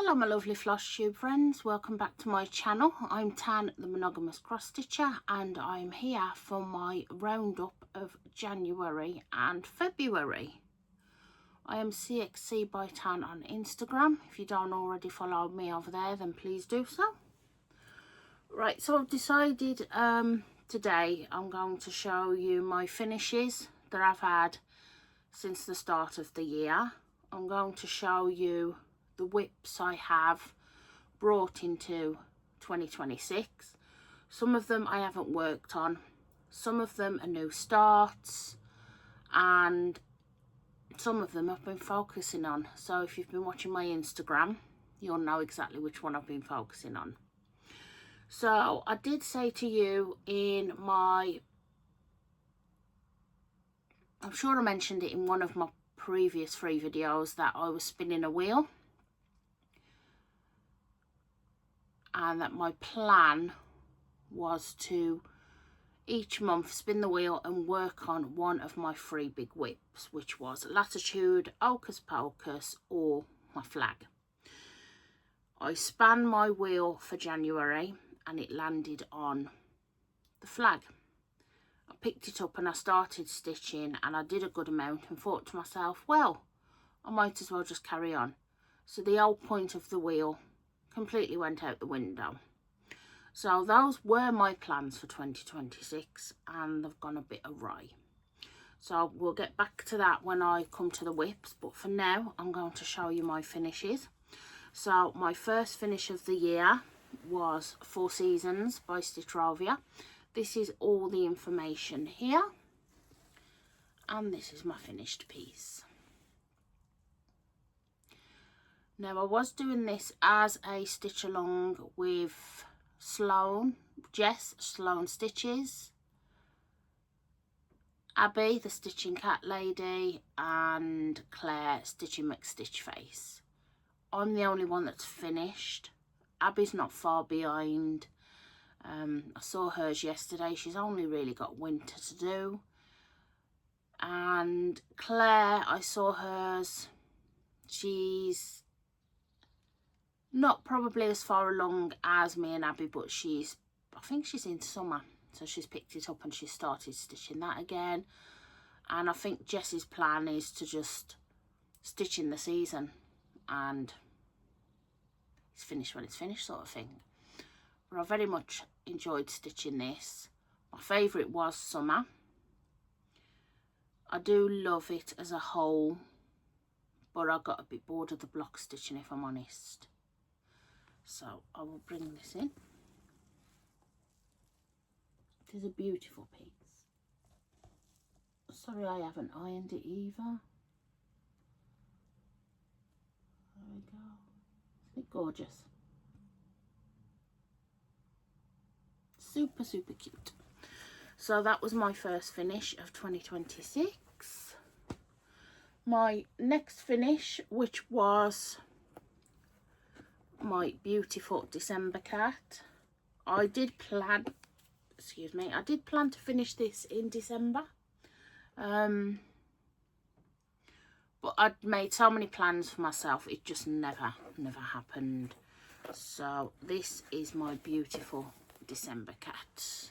Hello my lovely Flosstube friends, welcome back to my channel. I'm Tan, the monogamous cross stitcher, and I'm here for my roundup of January and February. I am cxc.by.tan on Instagram. If you don't already follow me over there, then please do so. Right, so I've decided today I'm going to show you my finishes that I've had since the start of the year. I'm going to show you the whips I have brought into 2026. Some of them I haven't worked on, some of them are new starts, and some of them I've been focusing on. So if you've been watching my Instagram, you'll know exactly which one I've been focusing on. So I did say to you in my, I'm sure I mentioned it in one of my previous 3 videos, that I was spinning a wheel. And that my plan was to each month spin the wheel and work on one of my 3 big whips, which was Latitude, Hocus Pocus, or my flag. I span my wheel for January and it landed on the flag. I picked it up and I started stitching, and I did a good amount and thought to myself, well, I might as well just carry on. So the whole point of the wheel completely went out the window. So those were my plans for 2026, and they've gone a bit awry. So we'll get back to that when I come to the whips, but for now I'm going to show you my finishes. So my first finish of the year was 4 Seasons by Stitchrovia. This is all the information here, and this is my finished piece. Now I was doing this as a stitch along with Jess Sloan Stitches, Abby the Stitching Cat Lady, and Claire Stitching McStitchface. I'm the only one that's finished. Abby's not far behind. I saw hers yesterday. She's only really got winter to do. And Claire, I saw hers. She's not probably as far along as me and Abby, but I think she's into summer, so she's picked it up and she started stitching that again. And I think Jess's plan is to just stitch in the season and it's finished when it's finished, sort of thing. But I very much enjoyed stitching this. My favourite was summer. I do love it as a whole, but I got a bit bored of the block stitching, if I'm honest. So I will bring this in. It is a beautiful piece. Sorry I haven't ironed it either. There we go. Isn't it gorgeous? Super, super cute. So that was my first finish of 2026. My next finish, which was my beautiful December cat. I did plan to finish this in December, but I'd made so many plans for myself, it just never happened. So this is my beautiful December cat,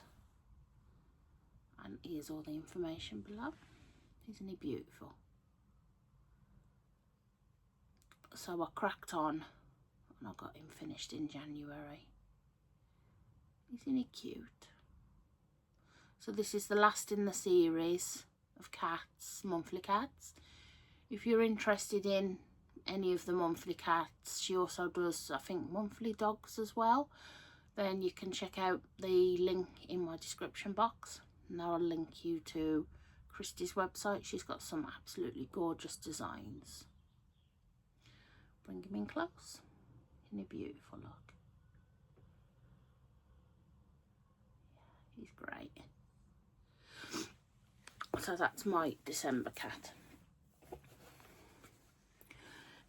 and here's all the information below. Isn't he beautiful? So I cracked on and I got him finished in January. Isn't he cute? So this is the last in the series of cats, monthly cats. If you're interested in any of the monthly cats, she also does, I think, monthly dogs as well, then you can check out the link in my description box, and I'll link you to Christy's website. She's got some absolutely gorgeous designs. Bring him in close. Isn't he beautiful? Look. Yeah, he's great. So that's my December cat.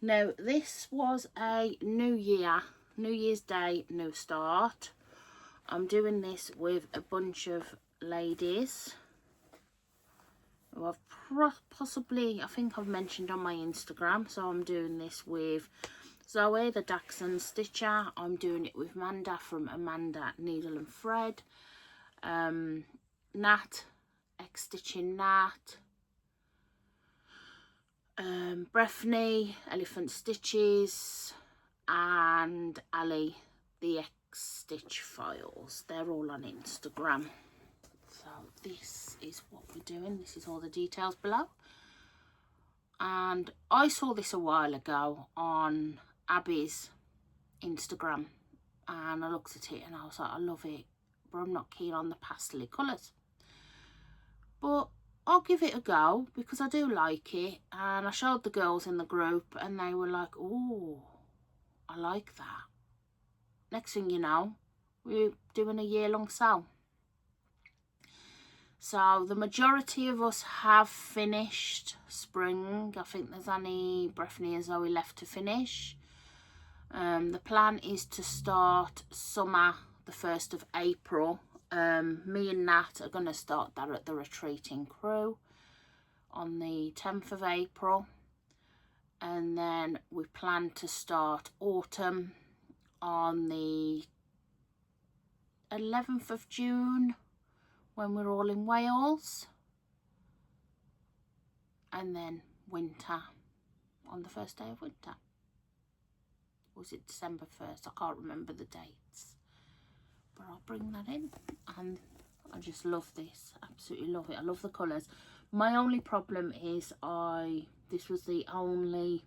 Now this was a New Year's Day new start. I'm doing this with a bunch of ladies who I've possibly, I think I've mentioned on my Instagram. So I'm doing this with Zoe, the Dachshund Stitcher. I'm doing it with Amanda from Amanda Needle and Thread. Nat, X-Stitching Nat. Breffney, Elephant Stitches, and Ali, the X-Stitch Files. They're all on Instagram. So this is what we're doing. This is all the details below. And I saw this a while ago on Abby's Instagram, and I looked at it and I was like, I love it, but I'm not keen on the pastel colours. But I'll give it a go because I do like it, and I showed the girls in the group and they were like, oh, I like that. Next thing you know, we're doing a year-long sale. So the majority of us have finished spring. I think there's only Breffney and Zoe left to finish. The plan is to start summer the 1st of April. Me and Nat are going to start that at the Retreating Crew on the 10th of April. And then we plan to start autumn on the 11th of June when we're all in Wales. And then winter on the first day of winter. Or was it December 1st? I can't remember the dates. But I'll bring that in. And I just love this. Absolutely love it. I love the colours. My only problem is this was the only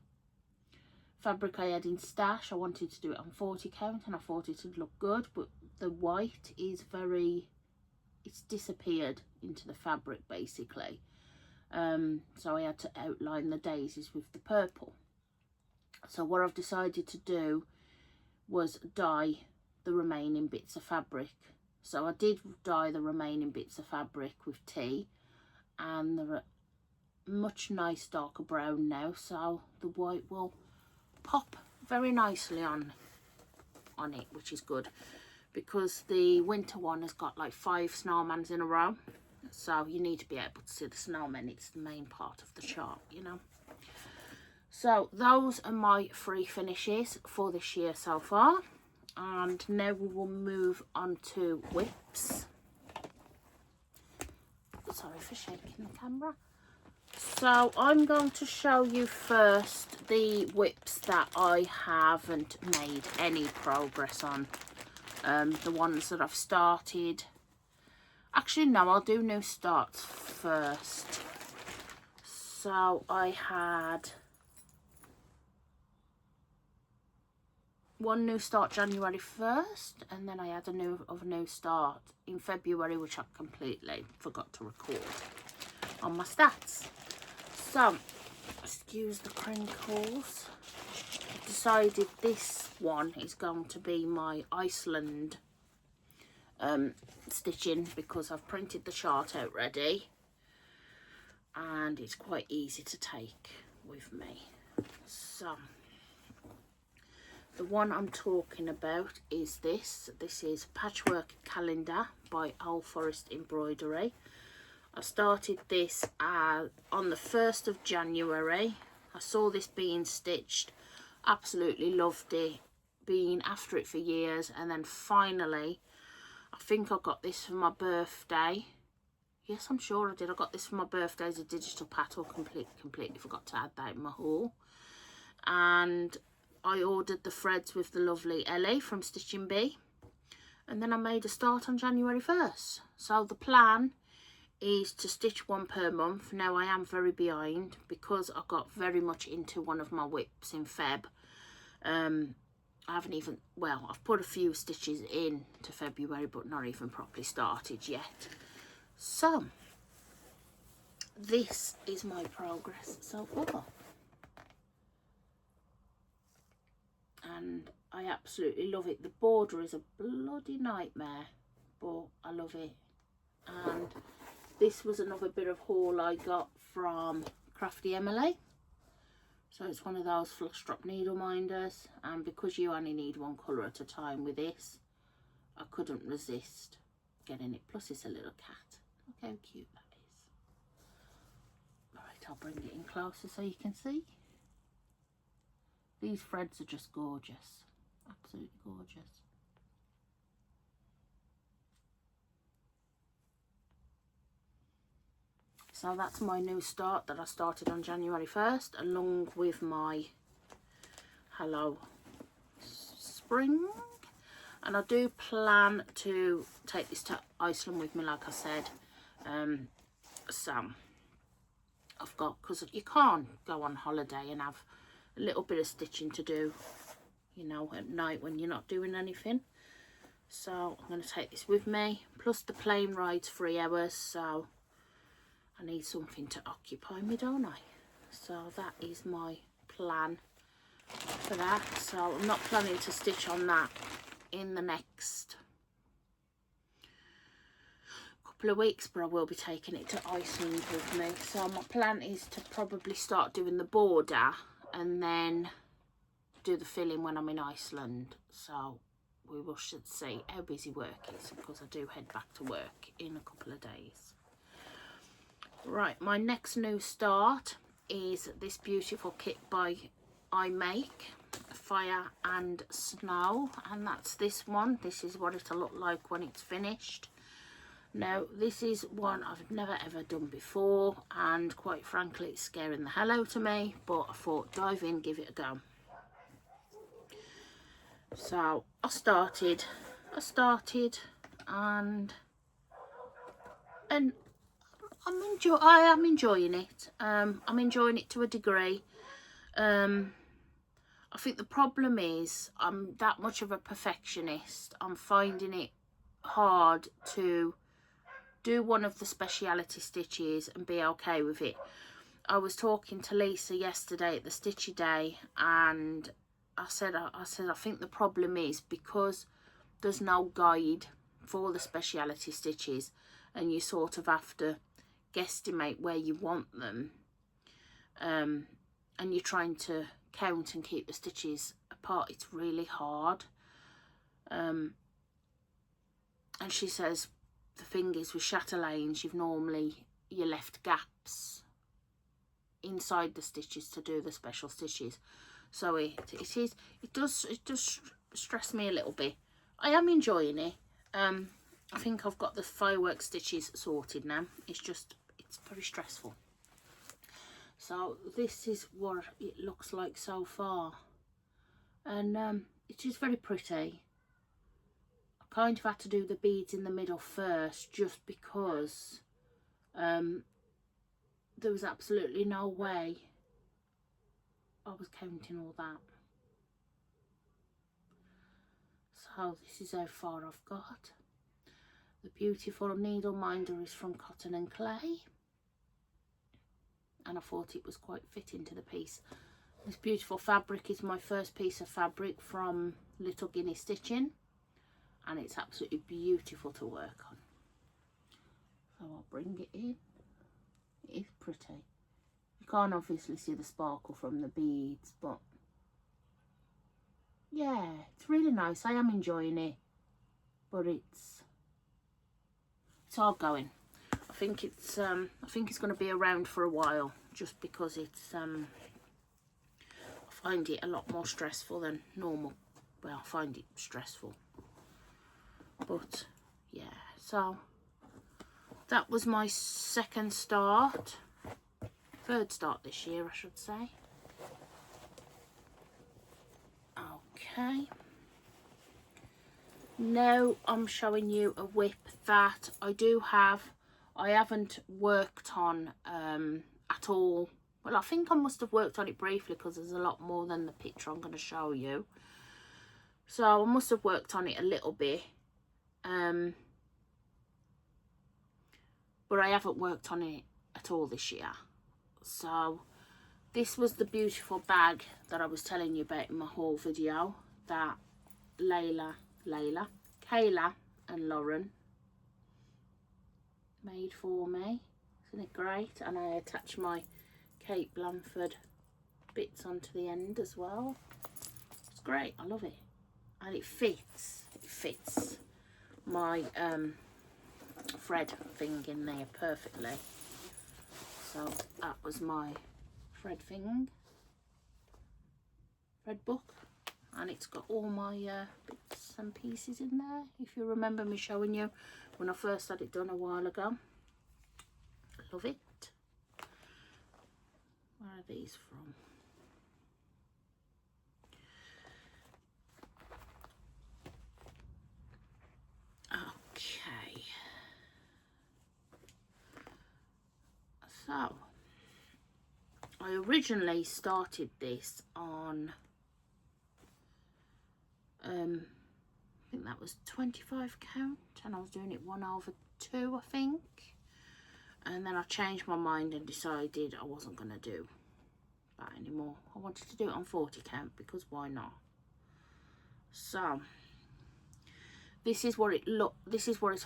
fabric I had in stash. I wanted to do it on 40 count and I thought it would look good. But the white is it's disappeared into the fabric basically. So I had to outline the daisies with the purple. So what I've decided to do was dye the remaining bits of fabric. So I did dye the remaining bits of fabric with tea, and they're a much nice darker brown now, so the white will pop very nicely on it, which is good, because the winter one has got like 5 snowmans in a row, so you need to be able to see the snowmen. It's the main part of the chart, you know. So those are my 3 finishes for this year so far, and now we will move on to whips. Sorry for shaking the camera. So I'm going to show you first the whips that I haven't made any progress on. The ones that I've started. Actually no, I'll do new starts first. So I had one new start January 1st, and then I had a new start in February, which I completely forgot to record on my stats. So, excuse the crinkles. I've decided this one is going to be my Iceland stitching, because I've printed the chart out ready and it's quite easy to take with me. So the one I'm talking about is this. This is Patchwork Calendar by Old Forest Embroidery. I started this on the 1st of January. I saw this being stitched, absolutely loved it, been after it for years, and then finally, I think I got this for my birthday. Yes, I'm sure I did. I got this for my birthday as a digital pattern. Completely forgot to add that in my haul. And I ordered the threads with the lovely Ellie from Stitching Bee, and then I made a start on January 1st. So the plan is to stitch 1 per month. Now I am very behind because I got very much into one of my whips in Feb. I haven't even, well, I've put a few stitches in to February, but not even properly started yet. So this is my progress so far. And I absolutely love it. The border is a bloody nightmare, but I love it. And this was another bit of haul I got from Crafty Emily. So it's one of those flush drop needle minders, and because you only need 1 colour at a time with this, I couldn't resist getting it. Plus it's a little cat. Look how cute that is. Alright, I'll bring it in closer so you can see. These threads are just gorgeous, absolutely gorgeous. So that's my new start that I started on January 1st, along with my Hello Spring. And I do plan to take this to Iceland with me, like I said. So I've got, because you can't go on holiday and have a little bit of stitching to do, you know, at night when you're not doing anything. So I'm going to take this with me, plus the plane ride's 3 hours, so I need something to occupy me, don't I? So that is my plan for that. So I'm not planning to stitch on that in the next couple of weeks, but I will be taking it to Iceland with me. So my plan is to probably start doing the border and then do the filling when I'm in Iceland. So we should see how busy work is, because I do head back to work in a couple of days. Right, my next new start is this beautiful kit by i.make, Fire and Snow, and that's this one. This is what it'll look like when it's finished. Now, this is one I've never ever done before, and quite frankly it's scaring the hell out of me, but I thought dive in, give it a go. So I started and I am enjoying it. I'm enjoying it to a degree. I think the problem is I'm that much of a perfectionist. I'm finding it hard to do one of the speciality stitches and be okay with it. I was talking to Lisa yesterday at the Stitchy Day, and I said I think the problem is because there's no guide for the speciality stitches, and you sort of have to guesstimate where you want them, and you're trying to count and keep the stitches apart. It's really hard. And she says the thing is with chatelaines, you left gaps inside the stitches to do the special stitches. So it does stress me a little bit. I am enjoying it. I think I've got the firework stitches sorted now. It's very stressful. So this is what it looks like so far, and it is very pretty. I kind of had to do the beads in the middle first, just because there was absolutely no way I was counting all that. So this is how far I've got. The beautiful needle minder is from Cotton and Clay, and I thought it was quite fitting to the piece. This beautiful fabric is my first piece of fabric from Little Guinea Stitching, and it's absolutely beautiful to work on. So I'll bring it in. It is pretty. You can't obviously see the sparkle from the beads, but yeah, it's really nice. I am enjoying it, but it's hard going. I think it's going to be around for a while, just because it's I find it a lot more stressful than normal. Well, I find it stressful, but yeah. So that was my third start this year, I should say. Okay, now I'm showing you a whip that I haven't worked on at all. Well, I think I must have worked on it briefly, because there's a lot more than the picture I'm going to show you. So I must have worked on it a little bit, but I haven't worked on it at all this year. So this was the beautiful bag that I was telling you about in my haul video that Kayla and Lauren made for me. Isn't it great? And I attached my Kate Blanford bits onto the end as well. It's great. I love it, and it fits my thread thing in there perfectly. So that was my thread thread book, and it's got all my bits and pieces in there, if you remember me showing you when I first had it done a while ago. I love it. Where are these from? Okay, so I originally started this on I think that was 25 count, and I was doing it 1/2, I think, and then I changed my mind and decided I wasn't going to do that anymore. I wanted to do it on 40 count because why not? So this is what it'll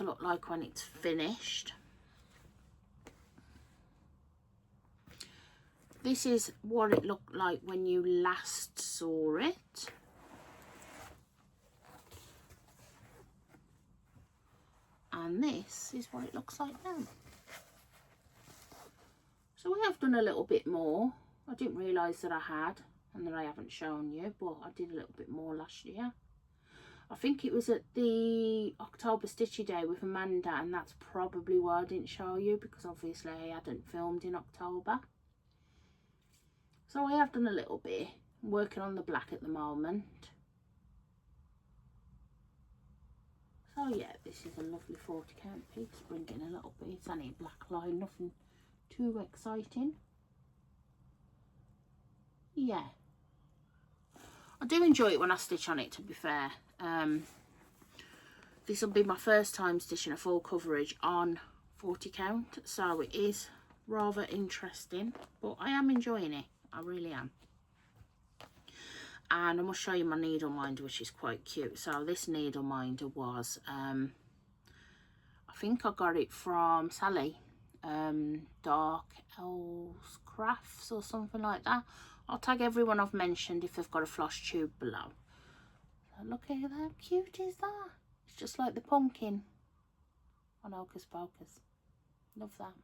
look like when it's finished. This is what it looked like when you last saw it. And this is what it looks like now. So we have done a little bit more. I didn't realise that I had, and that I haven't shown you, but I did a little bit more last year. I think it was at the October Stitchy Day with Amanda, and that's probably why I didn't show you, because obviously I hadn't filmed in October. So I have done a little bit. I'm working on the black at the moment. So yeah, this is a lovely 40 count piece, bringing a little bit. It's only a black line, nothing too exciting. Yeah, I do enjoy it when I stitch on it, to be fair. This will be my first time stitching a full coverage on 40 count, so it is rather interesting, but I am enjoying it. I really am. And I must show you my needle minder, which is quite cute. So this needle minder was I think I got it from Sally, Dark Elves Crafts or something like that. I'll tag everyone I've mentioned if they've got a Flosstube below. So look at how cute is that. It's just like the pumpkin on Hocus Pocus. Love that.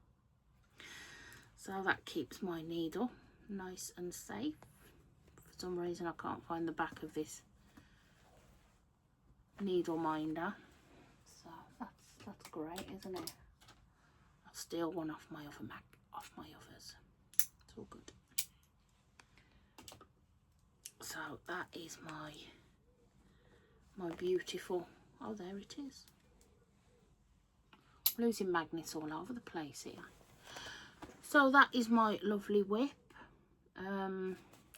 So that keeps my needle nice and safe. For some reason I can't find the back of this needle minder, so that's great, isn't it? I'll steal one off my others. It's all good. So that is my beautiful, oh there it is. I'm losing magnets all over the place here. So that is my lovely whip,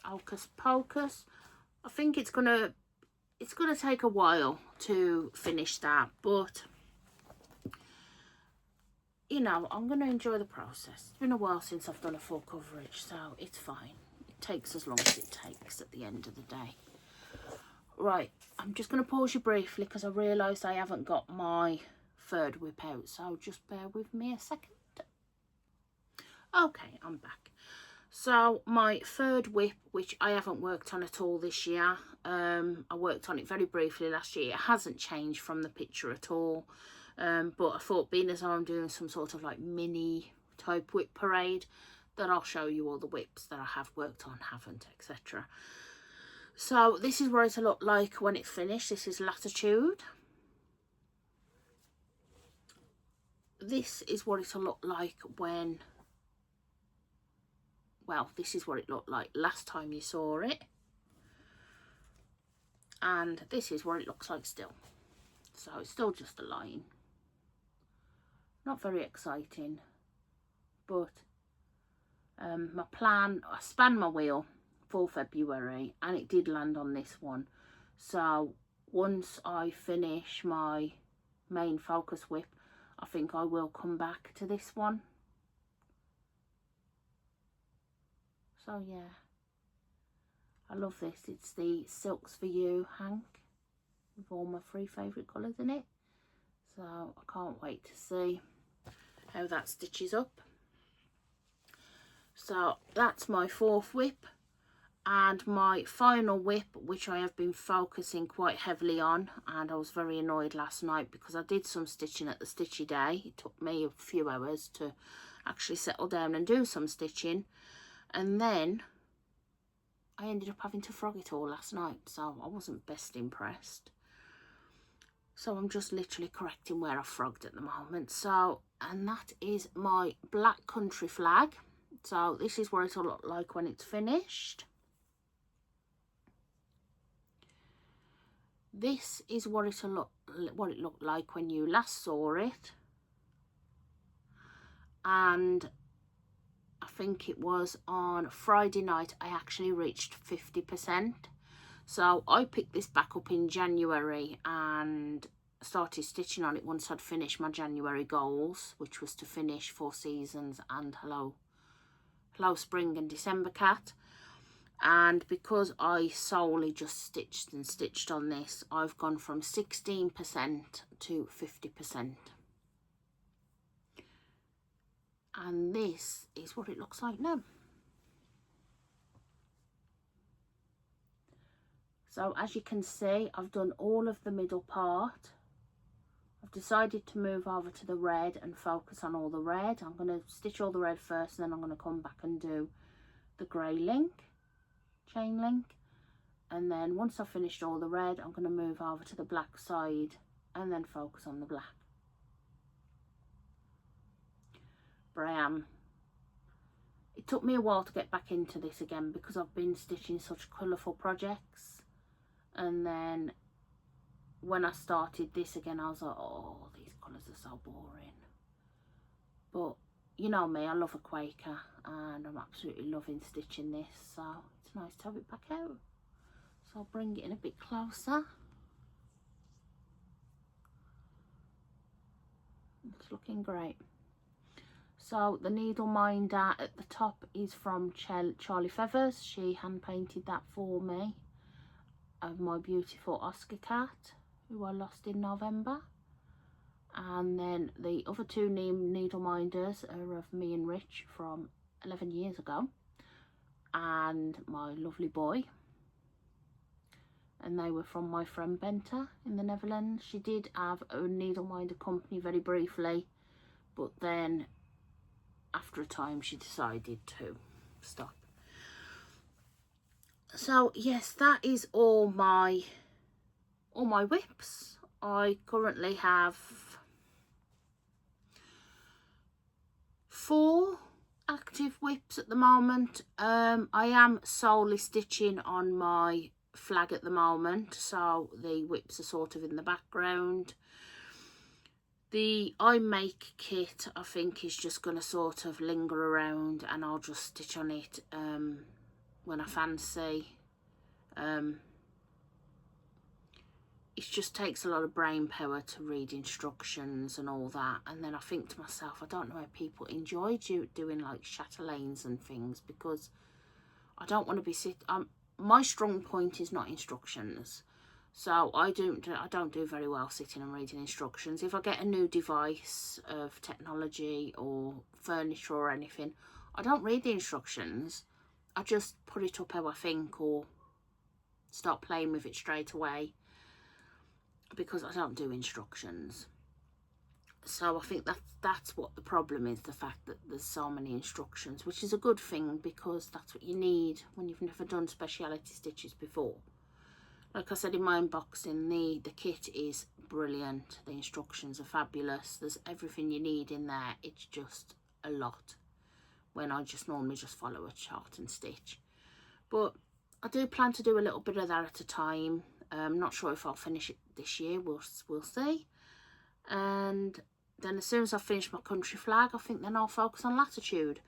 Hocus Pocus. I think it's gonna take a while to finish that, but you know, I'm gonna enjoy the process. It's been a while since I've done a full coverage, so it's fine. It takes as long as it takes at the end of the day. Right, I'm just gonna pause you briefly because I realised I haven't got my third whip out, so just bear with me a second. Okay, I'm back. So my third whip, which I haven't worked on at all this year, I worked on it very briefly last year. It hasn't changed from the picture at all, but I thought, being as though I'm doing some sort of like mini type whip parade, that I'll show you all the whips that I have worked on, haven't, etc. So this is what it'll look like when it's finished. This is Latitude. This is what it'll look like when, well, this is what it looked like last time you saw it, and this is what it looks like still. So it's still just a line, not very exciting, but my plan, I spanned my wheel for February and it did land on this one. So once I finish my main focus whip, I think I will come back to this one. So yeah, I love this. It's the Silks for You hank with all my 3 favourite colours in it. So I can't wait to see how that stitches up. So that's my 4th whip, and my final whip, which I have been focusing quite heavily on, and I was very annoyed last night because I did some stitching at the Stitchy Day. It took me a few hours to actually settle down and do some stitching, and then I ended up having to frog it all last night, so I wasn't best impressed. So I'm just literally correcting where I frogged at the moment. So, and that is my black country flag. So this is what it'll look like when it's finished. This is what it looked like when you last saw it. And I think it was on Friday night I actually reached 50%. So I picked this back up in January and started stitching on it once I'd finished my January goals, which was to finish 4 Seasons and Hello Spring and December Cat. And because I solely just stitched on this, I've gone from 16% to 50%. And this is what it looks like now. So as you can see, I've done all of the middle part. I've decided to move over to the red and focus on all the red. I'm going to stitch all the red first, and then I'm going to come back and do the grey link, chain link. And then once I've finished all the red, I'm going to move over to the black side and then focus on the black. But it took me a while to get back into this again because I've been stitching such colourful projects. And then when I started this again, I was like, oh, these colours are so boring. But you know me, I love a Quaker and I'm absolutely loving stitching this. So it's nice to have it back out. So I'll bring it in a bit closer. It's looking great. So the needle minder at the top is from Charlie Feathers. She hand painted that for me, of my beautiful Oscar cat who I lost in November. And then the other 2 needle minders are of me and Rich from 11 years ago, and my lovely boy, and they were from my friend Benta in the Netherlands. She did have a needle minder company very briefly, but then after a time she decided to stop. So yes, that is all my whips. I currently have 4 active whips at the moment. I am solely stitching on my flag at the moment, so the whips are sort of in the background. The i.make kit I think is just going to sort of linger around, and I'll just stitch on it when I fancy. It just takes a lot of brain power to read instructions and all that, and then I think to myself, I don't know how people enjoy doing like chatelaines and things, because I don't want to be my strong point is not instructions. So I don't do very well sitting and reading instructions. If I get a new device of technology or furniture or anything, I don't read the instructions. I just put it up how I think, or start playing with it straight away, because I don't do instructions. So I think that's what the problem is, the fact that there's so many instructions, which is a good thing because that's what you need when you've never done speciality stitches before. Like I said in my unboxing, the kit is brilliant. The instructions are fabulous. There's everything you need in there. It's just a lot when I just normally just follow a chart and stitch. But I do plan to do a little bit of that at a time. I'm not sure if I'll finish it this year. We'll see. And then as soon as I finish my country flag, I think then I'll focus on Latitude.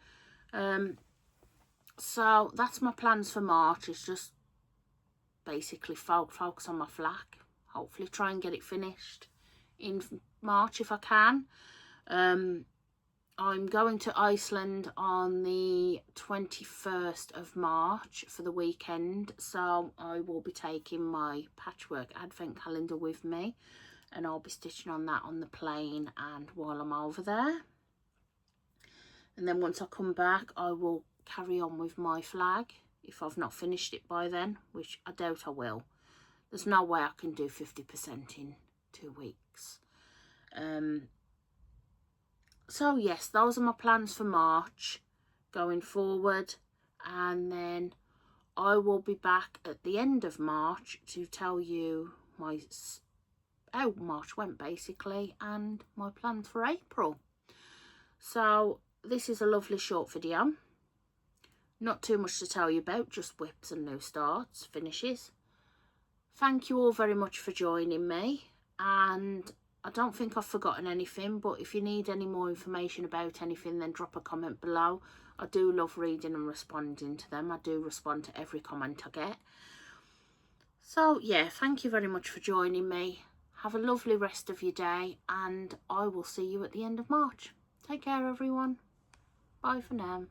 So that's my plans for March, is just basically focus on my flag. Hopefully try and get it finished in March if I can. I'm going to Iceland on the 21st of March for the weekend, so I will be taking my Patchwork advent calendar with me, and I'll be stitching on that on the plane and while I'm over there. And then once I come back, I will carry on with my flag if I've not finished it by then, which I doubt I will. There's no way I can do 50% in 2 weeks. So yes, those are my plans for March going forward. And then I will be back at the end of March to tell you my how March went basically, and my plans for April. So this is a lovely short video, not too much to tell you about, just whips and new starts, finishes. Thank you all very much for joining me, and I don't think I've forgotten anything, but if you need any more information about anything, then drop a comment below. I do love reading and responding to them. I do respond to every comment I get. So yeah, thank you very much for joining me. Have a lovely rest of your day, and I will see you at the end of March. Take care, everyone. Bye for now.